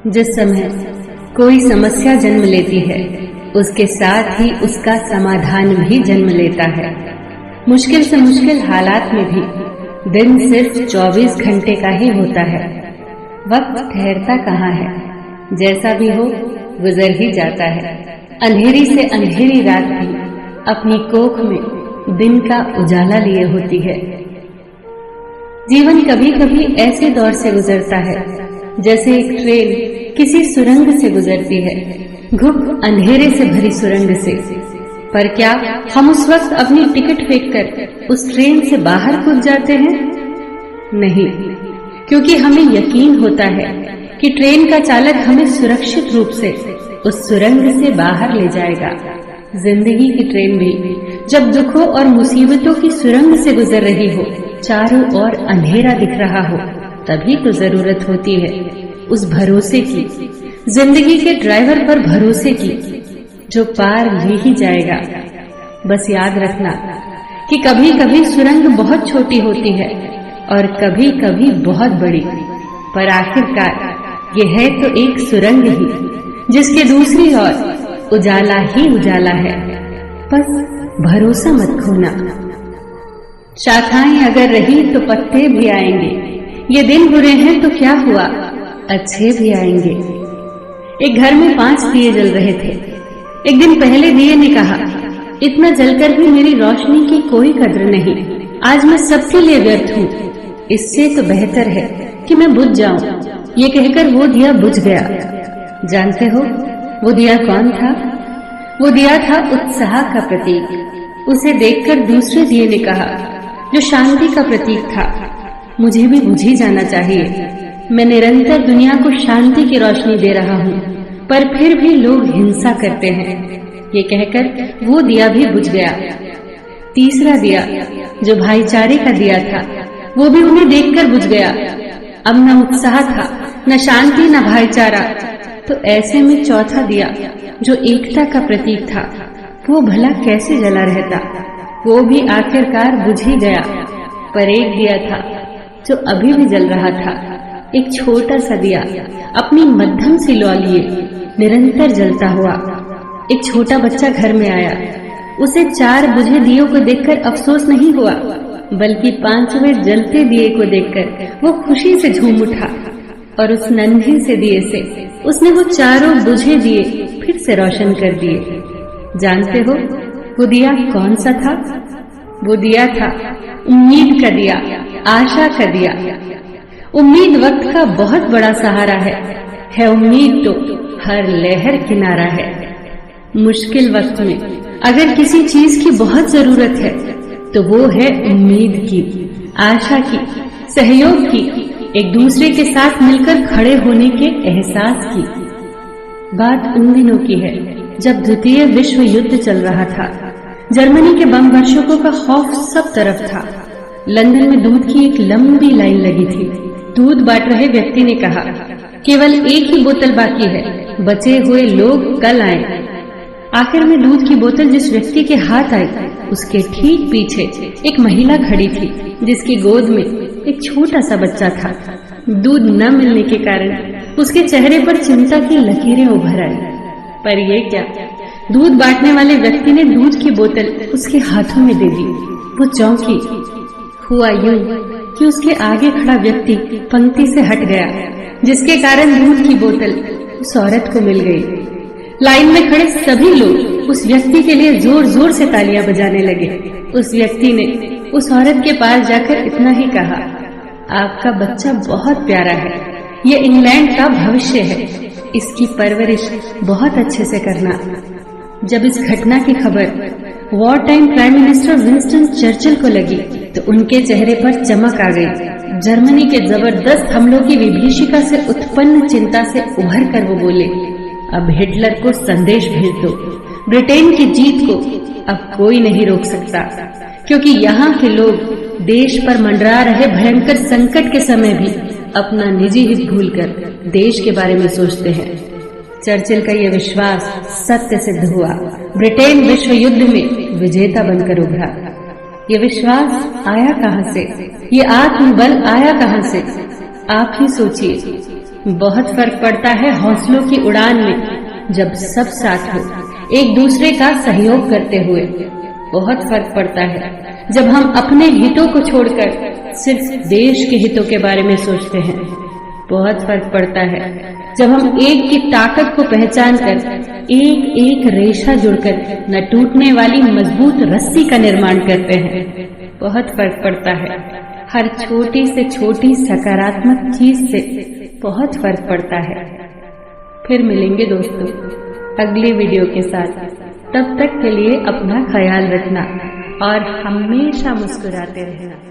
जिस समय कोई समस्या जन्म लेती है, उसके साथ ही उसका समाधान भी जन्म लेता है। मुश्किल से मुश्किल हालात में भी दिन सिर्फ 24 घंटे का ही होता है। वक्त ठहरता कहाँ है, जैसा भी हो गुजर ही जाता है। अंधेरी से अंधेरी रात भी अपनी कोख में दिन का उजाला लिए होती है। जीवन कभी कभी ऐसे दौर से गुजरता है जैसे एक ट्रेन किसी सुरंग से गुजरती है, घुप अंधेरे से भरी सुरंग से। पर क्या हम उस वक्त अपनी टिकट फेंककर उस ट्रेन से बाहर कूद जाते हैं? नहीं, क्योंकि हमें यकीन होता है कि ट्रेन का चालक हमें सुरक्षित रूप से उस सुरंग से बाहर ले जाएगा। जिंदगी की ट्रेन भी जब दुखों और मुसीबतों की सुरंग से गुजर रही हो, चारों ओर अंधेरा दिख रहा हो, तभी तो जरूरत होती है उस भरोसे की, जिंदगी के ड्राइवर पर भरोसे की, जो पार ले ही जाएगा। बस याद रखना कि कभी कभी सुरंग बहुत छोटी होती है और कभी कभी बहुत बड़ी, पर आखिरकार ये है तो एक सुरंग ही, जिसके दूसरी ओर उजाला ही उजाला है। बस भरोसा मत खोना। शाखाएं अगर रही तो पत्ते भी आएंगे, ये दिन बुरे हैं तो क्या हुआ, अच्छे भी आएंगे। एक घर में 5 दिए जल रहे थे। एक दिन पहले दिए ने कहा, इतना जलकर भी मेरी रोशनी की कोई कद्र नहीं, आज मैं सबके लिए व्यर्थ हूँ। इससे तो बेहतर है कि मैं बुझ जाऊं। ये कहकर वो दिया बुझ गया। जानते हो वो दिया कौन था? वो दिया था उत्साह का प्रतीक। उसे देखकर दूसरे दिए ने कहा, जो शांति का प्रतीक था, मुझे भी बुझ ही जाना चाहिए। मैं निरंतर दुनिया को शांति की रोशनी दे रहा हूँ, पर फिर भी लोग हिंसा करते हैं। ये कहकर वो दिया भी बुझ गया। तीसरा दिया, जो भाईचारे का दिया था, वो भी उन्हें देखकर बुझ गया। अब न उत्साह था, न शांति, न भाईचारा। तो ऐसे में चौथा दिया, जो एकता का प्रतीक था, वो भला कैसे जला रहता? वो भी आखिरकार बुझ ही गया। पर एक दिया था जो अभी भी जल रहा था, एक छोटा सा दिया, अपनी मध्यम सी लौ लिए निरंतर जलता हुआ। एक छोटा बच्चा घर में आया। उसे 4 बुझे दियों को देखकर अफसोस नहीं हुआ, बल्कि 5वें जलते दिए को देखकर वो खुशी से झूम उठा और उस नन्हे से दिए से उसने वो 4 बुझे दिए फिर से रोशन कर दिए। जानते हो वो दिया कौन सा था? वो दिया था उम्मीद का दिया, आशा का दिया। उम्मीद वक्त का बहुत बड़ा सहारा है उम्मीद तो हर लहर किनारा है। मुश्किल वक्त में अगर किसी चीज की बहुत जरूरत है तो वो है उम्मीद की, आशा की, सहयोग की, एक दूसरे के साथ मिलकर खड़े होने के एहसास की। बात उन दिनों की है जब द्वितीय विश्व युद्ध चल रहा था। जर्मनी के बम वर्षकों का खौफ सब तरफ था। लंदन में दूध की एक लंबी लाइन लगी थी। दूध बांट रहे व्यक्ति ने कहा, केवल एक ही बोतल बाकी है, बचे हुए लोग कल आए। आखिर में दूध की बोतल जिस व्यक्ति के हाथ आई, उसके ठीक पीछे एक महिला खड़ी थी, जिसकी गोद में एक छोटा सा बच्चा था। दूध न मिलने के कारण उसके चेहरे पर चिंता की लकीरें उभर आई। पर ये क्या, दूध बांटने वाले व्यक्ति ने दूध की बोतल उसके हाथों में दे दी। वो चौंकी। हुआ यूं कि उसके आगे खड़ा व्यक्ति पंक्ति से हट गया, जिसके कारण दूध की बोतल उस औरत को मिल गई। लाइन में खड़े सभी लोग उस व्यक्ति के लिए जोर जोर से तालियां बजाने लगे। उस व्यक्ति ने उस औरत के पास जाकर इतना ही कहा, आपका बच्चा बहुत प्यारा है, ये इंग्लैंड का भविष्य है, इसकी परवरिश बहुत अच्छे से करना। जब इस घटना की खबर war time prime minister Winston Churchill को लगी तो उनके चेहरे पर चमक आ गई। जर्मनी के जबरदस्त हमलों की विभीषिका से उत्पन्न चिंता से उभर कर वो बोले, अब हिटलर को संदेश भेज दो। ब्रिटेन की जीत को अब कोई नहीं रोक सकता, क्योंकि यहाँ के लोग देश पर मंडरा रहे भयंकर संकट के समय भी अपना निजी हित भूलकर देश के बारे में सोचते हैं। चर्चिल का यह विश्वास सत्य सिद्ध हुआ। ब्रिटेन विश्व युद्ध में विजेता बनकर उभरा। ये विश्वास आया कहां से? ये आत्मबल आया कहां से? आप ही सोचिए। बहुत फर्क पड़ता है हौसलों की उड़ान में, जब सब साथ हो, एक दूसरे का सहयोग करते हुए। बहुत फर्क पड़ता है जब हम अपने हितों को छोड़कर सिर्फ देश के हितों के बारे में सोचते हैं। बहुत फर्क पड़ता है जब हम एक की ताकत को पहचान कर एक एक रेशा जुड़कर न टूटने वाली मजबूत रस्सी का निर्माण करते हैं। बहुत फर्क पड़ता है हर छोटी से छोटी सकारात्मक चीज से, बहुत फर्क पड़ता है। फिर मिलेंगे दोस्तों अगली वीडियो के साथ। तब तक के लिए अपना ख्याल रखना और हमेशा मुस्कुराते रहना।